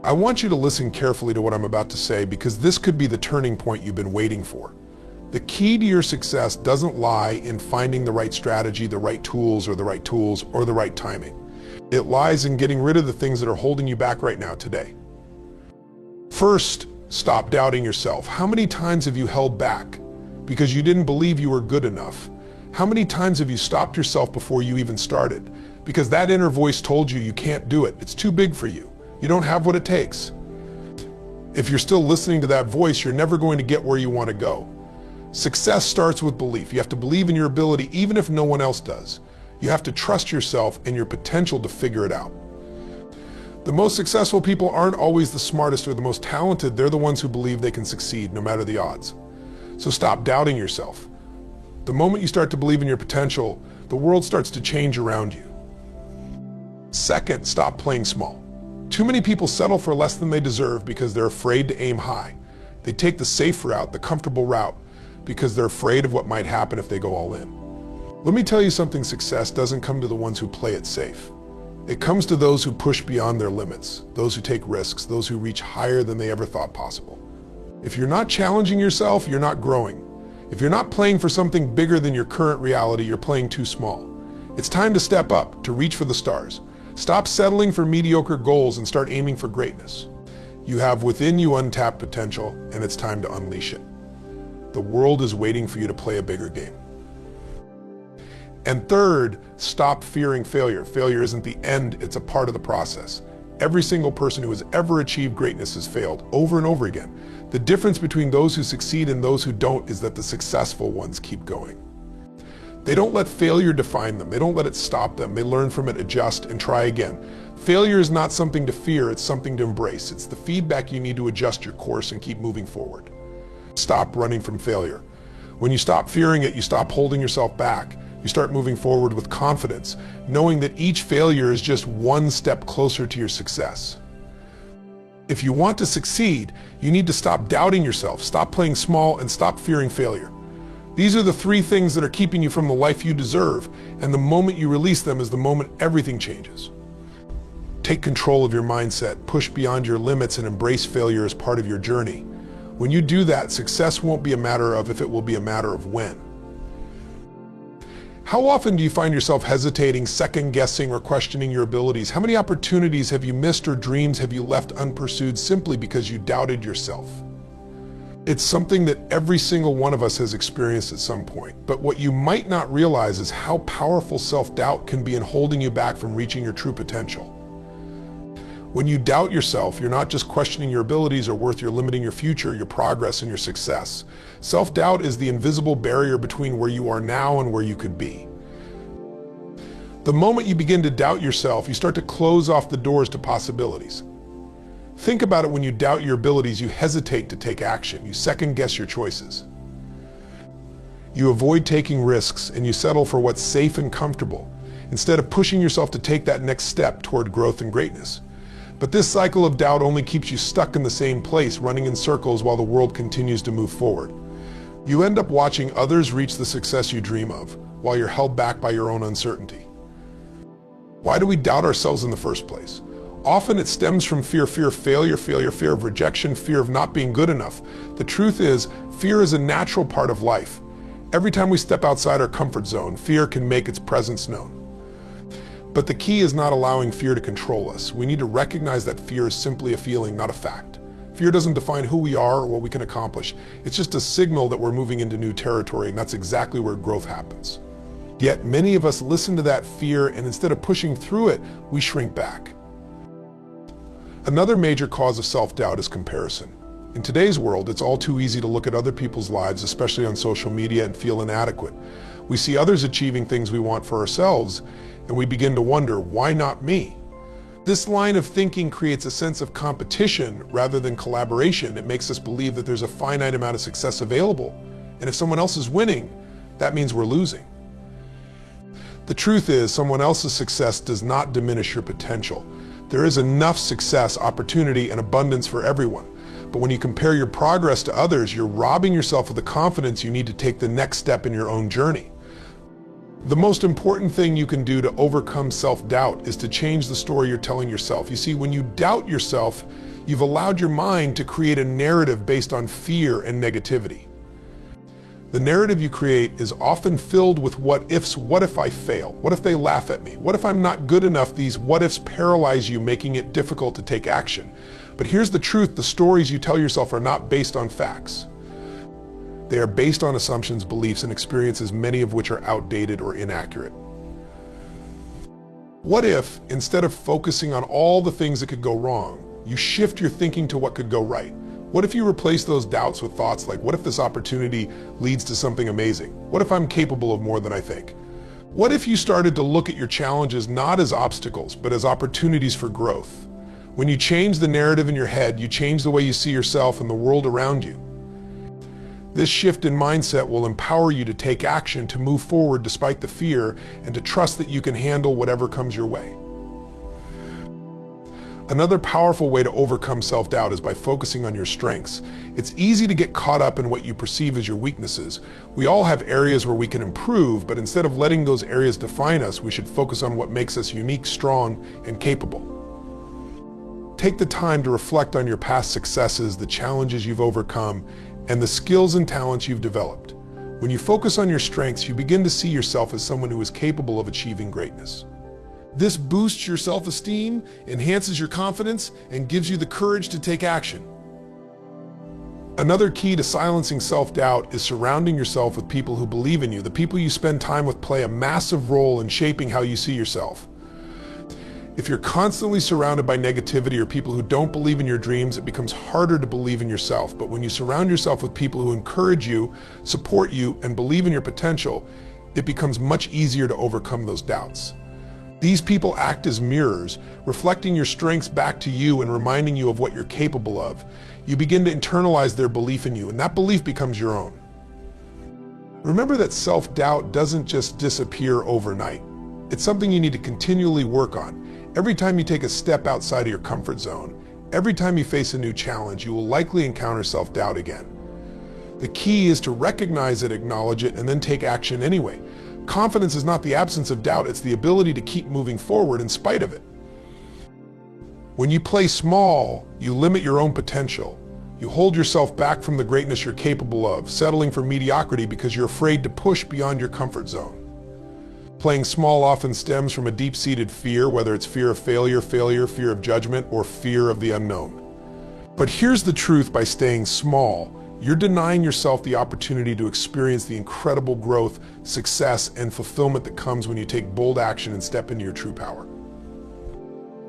I want you to listen carefully to what I'm about to say, because this could be the turning point you've been waiting for. The key to your success doesn't lie in finding the right strategy, the right tools, or the right timing. It lies in getting rid of the things that are holding you back right now, today. First, stop doubting yourself. How many times have you held back because you didn't believe you were good enough? How many times have you stopped yourself before you even started because that inner voice told you can't do it? It's too big for you. You don't have what it takes. If you're still listening to that voice, you're never going to get where you want to go. Success starts with belief. You have to believe in your ability even if no one else does. You have to trust yourself and your potential to figure it out. The most successful people aren't always the smartest or the most talented. They're the ones who believe they can succeed no matter the odds. So stop doubting yourself. The moment you start to believe in your potential, the world starts to change around you. Second, stop playing small. Too many people settle for less than they deserve because they're afraid to aim high. They take the safe route, the comfortable route, because they're afraid of what might happen if they go all in. Let me tell you something, success doesn't come to the ones who play it safe. It comes to those who push beyond their limits, those who take risks, those who reach higher than they ever thought possible. If you're not challenging yourself, you're not growing. If you're not playing for something bigger than your current reality, you're playing too small. It's time to step up, to reach for the stars. Stop settling for mediocre goals and start aiming for greatness. You have within you untapped potential, and it's time to unleash it. The world is waiting for you to play a bigger game. And third, stop fearing failure. Failure isn't the end, it's a part of the process. Every single person who has ever achieved greatness has failed over and over again. The difference between those who succeed and those who don't is that the successful ones keep going. They don't let failure define them. They don't let it stop them. They learn from it, adjust, and try again. Failure is not something to fear, it's something to embrace. It's the feedback you need to adjust your course and keep moving forward. Stop running from failure. When you stop fearing it, you stop holding yourself back. You start moving forward with confidence, knowing that each failure is just one step closer to your success. If you want to succeed, you need to stop doubting yourself, stop playing small, and stop fearing failure. These are the three things that are keeping you from the life you deserve, and the moment you release them is the moment everything changes. Take control of your mindset, push beyond your limits, and embrace failure as part of your journey. When you do that, success won't be a matter of if, it will be a matter of when. How often do you find yourself hesitating, second-guessing, or questioning your abilities? How many opportunities have you missed or dreams have you left unpursued simply because you doubted yourself? It's something that every single one of us has experienced at some point, but what you might not realize is how powerful self-doubt can be in holding you back from reaching your true potential. When you doubt yourself, you're not just questioning your abilities or worth, you're limiting your future, your progress, and your success. Self-doubt is the invisible barrier between where you are now and where you could be. The moment you begin to doubt yourself, you start to close off the doors to possibilities. Think about it. When you doubt your abilities, you hesitate to take action. You second-guess your choices. You avoid taking risks, and you settle for what's safe and comfortable, instead of pushing yourself to take that next step toward growth and greatness. But this cycle of doubt only keeps you stuck in the same place, running in circles while the world continues to move forward. You end up watching others reach the success you dream of, while you're held back by your own uncertainty. Why do we doubt ourselves in the first place? Often it stems from fear of failure, fear of rejection, fear of not being good enough. The truth is, fear is a natural part of life. Every time we step outside our comfort zone, fear can make its presence known. But the key is not allowing fear to control us. We need to recognize that fear is simply a feeling, not a fact. Fear doesn't define who we are or what we can accomplish. It's just a signal that we're moving into new territory, and that's exactly where growth happens. Yet many of us listen to that fear, and instead of pushing through it, we shrink back. Another major cause of self-doubt is comparison. In today's world, it's all too easy to look at other people's lives, especially on social media, and feel inadequate. We see others achieving things we want for ourselves, and we begin to wonder, why not me? This line of thinking creates a sense of competition rather than collaboration. It makes us believe that there's a finite amount of success available, and if someone else is winning, that means we're losing. The truth is, someone else's success does not diminish your potential. There is enough success, opportunity, and abundance for everyone. But when you compare your progress to others, you're robbing yourself of the confidence you need to take the next step in your own journey. The most important thing you can do to overcome self-doubt is to change the story you're telling yourself. You see, when you doubt yourself, You've allowed your mind to create a narrative based on fear and negativity. The narrative you create is often filled with what ifs. What if I fail? What if they laugh at me? What if I'm not good enough? These what ifs paralyze you, making it difficult to take action. But here's the truth: the stories you tell yourself are not based on facts. They are based on assumptions, beliefs, and experiences, many of which are outdated or inaccurate. What if, instead of focusing on all the things that could go wrong, you shift your thinking to what could go right? What if you replace those doubts with thoughts like, what if this opportunity leads to something amazing? What if I'm capable of more than I think? What if you started to look at your challenges not as obstacles, but as opportunities for growth? When you change the narrative in your head, you change the way you see yourself and the world around you. This shift in mindset will empower you to take action, to move forward despite the fear, and to trust that you can handle whatever comes your way. Another powerful way to overcome self-doubt is by focusing on your strengths. It's easy to get caught up in what you perceive as your weaknesses. We all have areas where we can improve, but instead of letting those areas define us, we should focus on what makes us unique, strong, and capable. Take the time to reflect on your past successes, the challenges you've overcome, and the skills and talents you've developed. When you focus on your strengths, you begin to see yourself as someone who is capable of achieving greatness. This boosts your self-esteem, enhances your confidence, and gives you the courage to take action. Another key to silencing self-doubt is surrounding yourself with people who believe in you. The people you spend time with play a massive role in shaping how you see yourself. If you're constantly surrounded by negativity or people who don't believe in your dreams, it becomes harder to believe in yourself. But when you surround yourself with people who encourage you, support you, and believe in your potential, it becomes much easier to overcome those doubts. These people act as mirrors, reflecting your strengths back to you and reminding you of what you're capable of. You begin to internalize their belief in you, and that belief becomes your own. Remember that self-doubt doesn't just disappear overnight. It's something you need to continually work on. Every time you take a step outside of your comfort zone, every time you face a new challenge, you will likely encounter self-doubt again. The key is to recognize it, acknowledge it, and then take action anyway. Confidence is not the absence of doubt, it's the ability to keep moving forward in spite of it. When you play small, you limit your own potential. You hold yourself back from the greatness you're capable of, settling for mediocrity because you're afraid to push beyond your comfort zone. Playing small often stems from a deep-seated fear, whether it's fear of failure, fear of judgment, or fear of the unknown. But here's the truth: by staying small, you're denying yourself the opportunity to experience the incredible growth, success, and fulfillment that comes when you take bold action and step into your true power.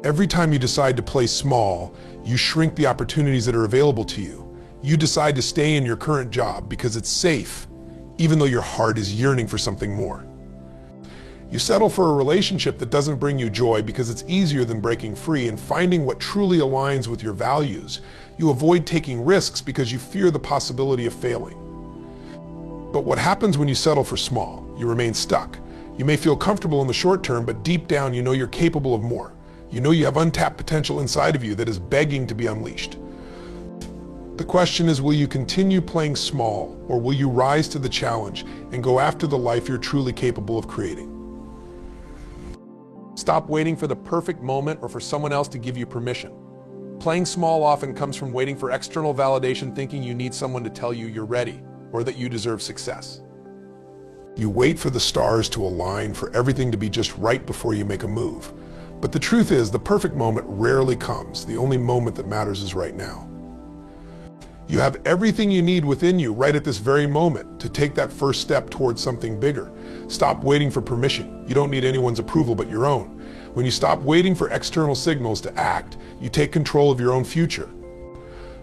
Every time you decide to play small, you shrink the opportunities that are available to you. You decide to stay in your current job because it's safe, even though your heart is yearning for something more. You settle for a relationship that doesn't bring you joy because it's easier than breaking free and finding what truly aligns with your values. You avoid taking risks because you fear the possibility of failing. But what happens when you settle for small? You remain stuck. You may feel comfortable in the short term, but deep down you know you're capable of more. You know you have untapped potential inside of you that is begging to be unleashed. The question is, will you continue playing small, or will you rise to the challenge and go after the life you're truly capable of creating? Stop waiting for the perfect moment or for someone else to give you permission. Playing small often comes from waiting for external validation, thinking you need someone to tell you you're ready or that you deserve success. You wait for the stars to align, for everything to be just right before you make a move. But the truth is, the perfect moment rarely comes. The only moment that matters is right now. You have everything you need within you right at this very moment to take that first step towards something bigger. Stop waiting for permission. You don't need anyone's approval but your own. When you stop waiting for external signals to act, you take control of your own future.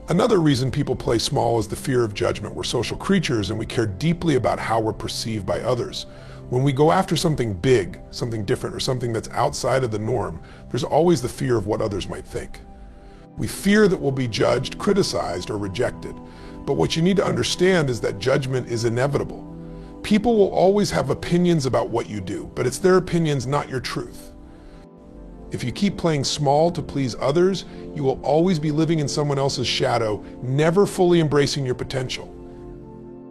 Another reason people play small is the fear of judgment. We're social creatures and we care deeply about how we're perceived by others. When we go after something big, something different, or something that's outside of the norm, there's always the fear of what others might think. We fear that we'll be judged, criticized, or rejected. But what you need to understand is that judgment is inevitable. People will always have opinions about what you do, but it's their opinions, not your truth. If you keep playing small to please others, you will always be living in someone else's shadow, never fully embracing your potential.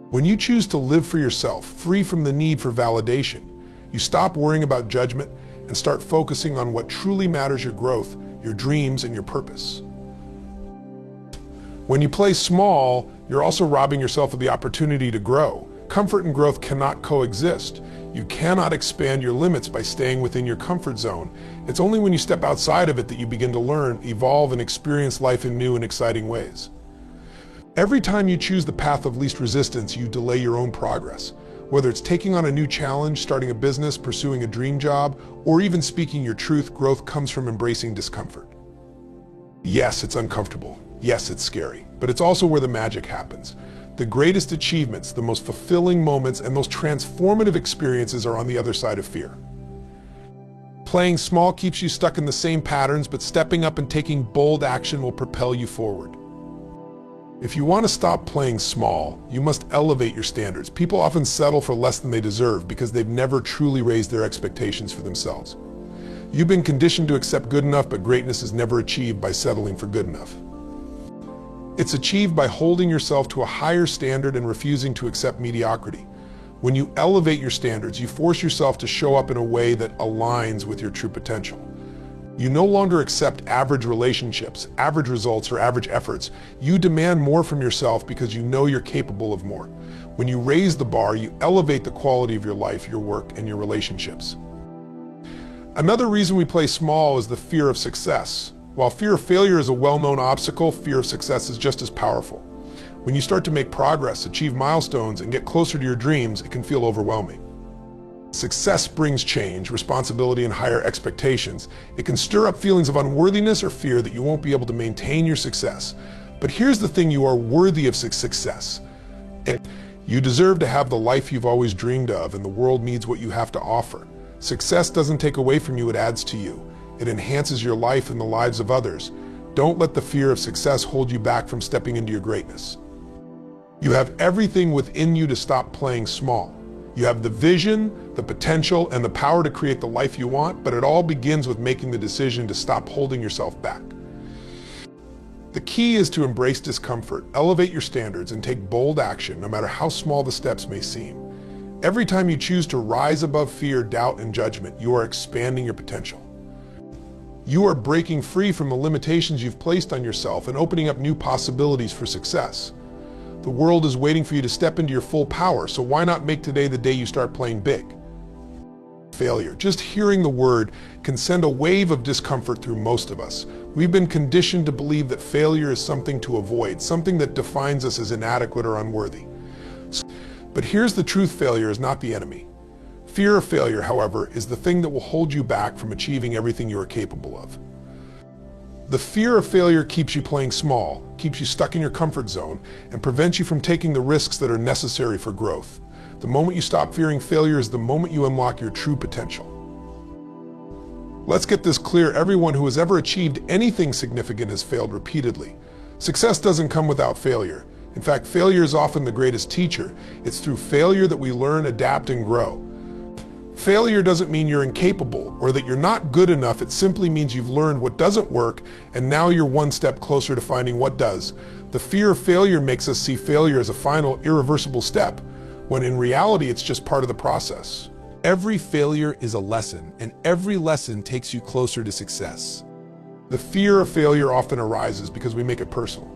When you choose to live for yourself, free from the need for validation, you stop worrying about judgment and start focusing on what truly matters: your growth, your dreams, and your purpose. When you play small, you're also robbing yourself of the opportunity to grow. Comfort and growth cannot coexist. You cannot expand your limits by staying within your comfort zone. It's only when you step outside of it that you begin to learn, evolve, and experience life in new and exciting ways. Every time you choose the path of least resistance, you delay your own progress. Whether it's taking on a new challenge, starting a business, pursuing a dream job, or even speaking your truth, growth comes from embracing discomfort. Yes, it's uncomfortable. Yes, it's scary. But it's also where the magic happens. The greatest achievements, the most fulfilling moments, and most transformative experiences are on the other side of fear. Playing small keeps you stuck in the same patterns, but stepping up and taking bold action will propel you forward. If you want to stop playing small, you must elevate your standards. People often settle for less than they deserve because they've never truly raised their expectations for themselves. You've been conditioned to accept good enough, but greatness is never achieved by settling for good enough. It's achieved by holding yourself to a higher standard and refusing to accept mediocrity. When you elevate your standards, you force yourself to show up in a way that aligns with your true potential. You no longer accept average relationships, average results, or average efforts. You demand more from yourself because you know you're capable of more. When you raise the bar, you elevate the quality of your life, your work, and your relationships. Another reason we play small is the fear of success. While fear of failure is a well-known obstacle, fear of success is just as powerful. When you start to make progress, achieve milestones, and get closer to your dreams, it can feel overwhelming. Success brings change, responsibility, and higher expectations. It can stir up feelings of unworthiness or fear that you won't be able to maintain your success. But here's the thing: you are worthy of success. You deserve to have the life you've always dreamed of, and the world needs what you have to offer. Success doesn't take away from you, it adds to you. It enhances your life and the lives of others. Don't let the fear of success hold you back from stepping into your greatness. You have everything within you to stop playing small. You have the vision, the potential, and the power to create the life you want, but it all begins with making the decision to stop holding yourself back. The key is to embrace discomfort, elevate your standards, and take bold action, no matter how small the steps may seem. Every time you choose to rise above fear, doubt, and judgment, you are expanding your potential. You are breaking free from the limitations you've placed on yourself and opening up new possibilities for success. The world is waiting for you to step into your full power, so why not make today the day you start playing big? Failure. Just hearing the word can send a wave of discomfort through most of us. We've been conditioned to believe that failure is something to avoid, something that defines us as inadequate or unworthy. But here's the truth: failure is not the enemy. Fear of failure, however, is the thing that will hold you back from achieving everything you are capable of. The fear of failure keeps you playing small, keeps you stuck in your comfort zone, and prevents you from taking the risks that are necessary for growth. The moment you stop fearing failure is the moment you unlock your true potential. Let's get this clear: everyone who has ever achieved anything significant has failed repeatedly. Success doesn't come without failure. In fact, failure is often the greatest teacher. It's through failure that we learn, adapt, and grow. Failure doesn't mean you're incapable or that you're not good enough. It simply means you've learned what doesn't work, and now you're one step closer to finding what does. The fear of failure makes us see failure as a final, irreversible step, when in reality it's just part of the process. Every failure is a lesson, and every lesson takes you closer to success. The fear of failure often arises because we make it personal.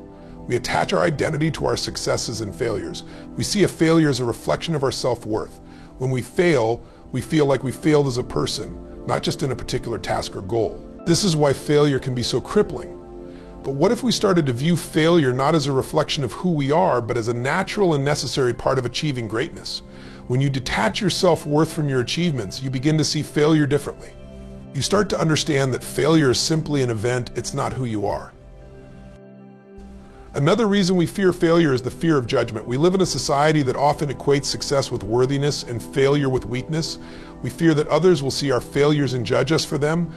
We attach our identity to our successes and failures. We see a failure as a reflection of our self-worth. When we fail, we feel like we failed as a person, not just in a particular task or goal. This is why failure can be so crippling. But what if we started to view failure not as a reflection of who we are, but as a natural and necessary part of achieving greatness? When you detach your self-worth from your achievements, you begin to see failure differently. You start to understand that failure is simply an event, it's not who you are. Another reason we fear failure is the fear of judgment. We live in a society that often equates success with worthiness and failure with weakness. We fear that others will see our failures and judge us for them.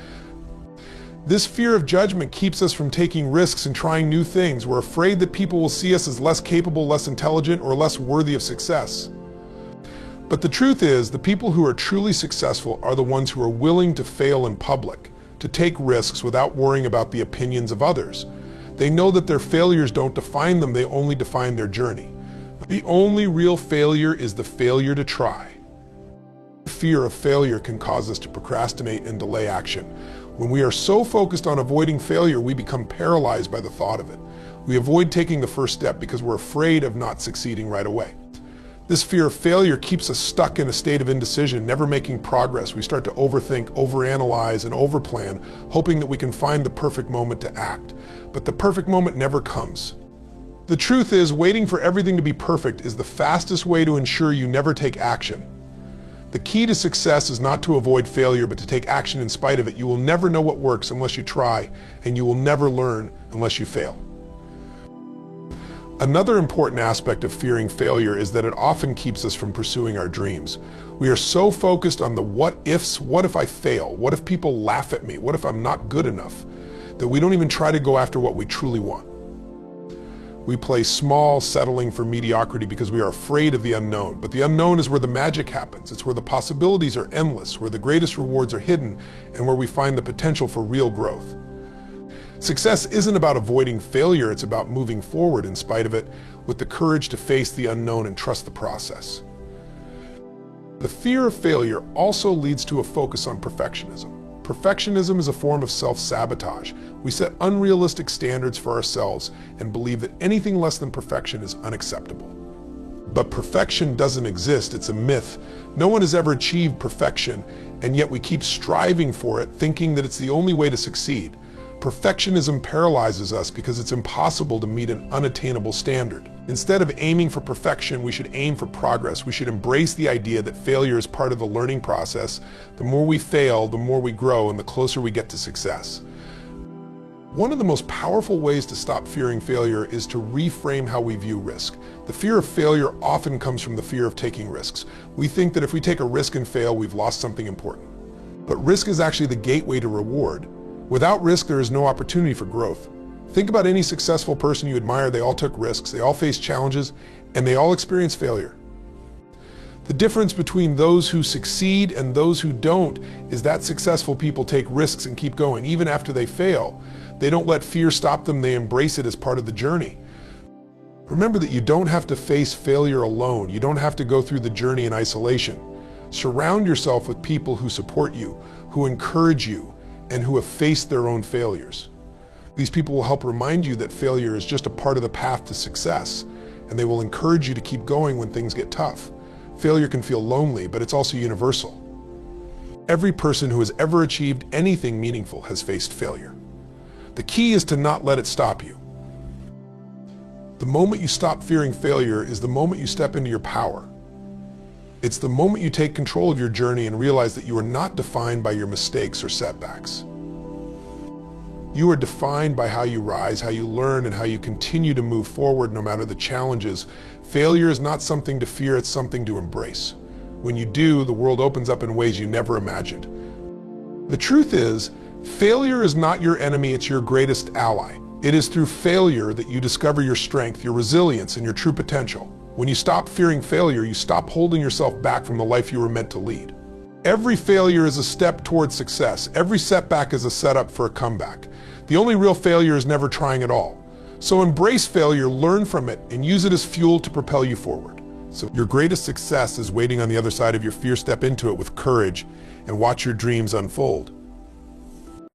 This fear of judgment keeps us from taking risks and trying new things. We're afraid that people will see us as less capable, less intelligent, or less worthy of success. But the truth is, the people who are truly successful are the ones who are willing to fail in public, to take risks without worrying about the opinions of others. They know that their failures don't define them, they only define their journey. The only real failure is the failure to try. Fear of failure can cause us to procrastinate and delay action. When we are so focused on avoiding failure, we become paralyzed by the thought of it. We avoid taking the first step because we're afraid of not succeeding right away. This fear of failure keeps us stuck in a state of indecision, never making progress. We start to overthink, overanalyze, and overplan, hoping that we can find the perfect moment to act. But the perfect moment never comes. The truth is, waiting for everything to be perfect is the fastest way to ensure you never take action. The key to success is not to avoid failure, but to take action in spite of it. You will never know what works unless you try, and you will never learn unless you fail. Another important aspect of fearing failure is that it often keeps us from pursuing our dreams. We are so focused on the what ifs, what if I fail? What if people laugh at me? What if I'm not good enough? That we don't even try to go after what we truly want. We play small, settling for mediocrity because we are afraid of the unknown. But the unknown is where the magic happens. It's where the possibilities are endless, where the greatest rewards are hidden, and where we find the potential for real growth. Success isn't about avoiding failure, it's about moving forward in spite of it, with the courage to face the unknown and trust the process. The fear of failure also leads to a focus on perfectionism. Perfectionism is a form of self-sabotage. We set unrealistic standards for ourselves and believe that anything less than perfection is unacceptable. But perfection doesn't exist, it's a myth. No one has ever achieved perfection, and yet we keep striving for it, thinking that it's the only way to succeed. Perfectionism paralyzes us because it's impossible to meet an unattainable standard. Instead of aiming for perfection, we should aim for progress. We should embrace the idea that failure is part of the learning process. The more we fail, the more we grow, and the closer we get to success. One of the most powerful ways to stop fearing failure is to reframe how we view risk. The fear of failure often comes from the fear of taking risks. We think that if we take a risk and fail, we've lost something important. But risk is actually the gateway to reward. Without risk, there is no opportunity for growth. Think about any successful person you admire. They all took risks, they all faced challenges, and they all experienced failure. The difference between those who succeed and those who don't is that successful people take risks and keep going. Even after they fail, they don't let fear stop them, they embrace it as part of the journey. Remember that you don't have to face failure alone. You don't have to go through the journey in isolation. Surround yourself with people who support you, who encourage you, and who have faced their own failures. These people will help remind you that failure is just a part of the path to success, and they will encourage you to keep going when things get tough. Failure can feel lonely, but it's also universal. Every person who has ever achieved anything meaningful has faced failure. The key is to not let it stop you. The moment you stop fearing failure is the moment you step into your power. It's the moment you take control of your journey and realize that you are not defined by your mistakes or setbacks. You are defined by how you rise, how you learn, and how you continue to move forward no matter the challenges. Failure is not something to fear, it's something to embrace. When you do, the world opens up in ways you never imagined. The truth is, failure is not your enemy, it's your greatest ally. It is through failure that you discover your strength, your resilience, and your true potential. When you stop fearing failure, you stop holding yourself back from the life you were meant to lead. Every failure is a step towards success. Every setback is a setup for a comeback. The only real failure is never trying at all. So embrace failure, learn from it, and use it as fuel to propel you forward. So your greatest success is waiting on the other side of your fear. Step into it with courage and watch your dreams unfold.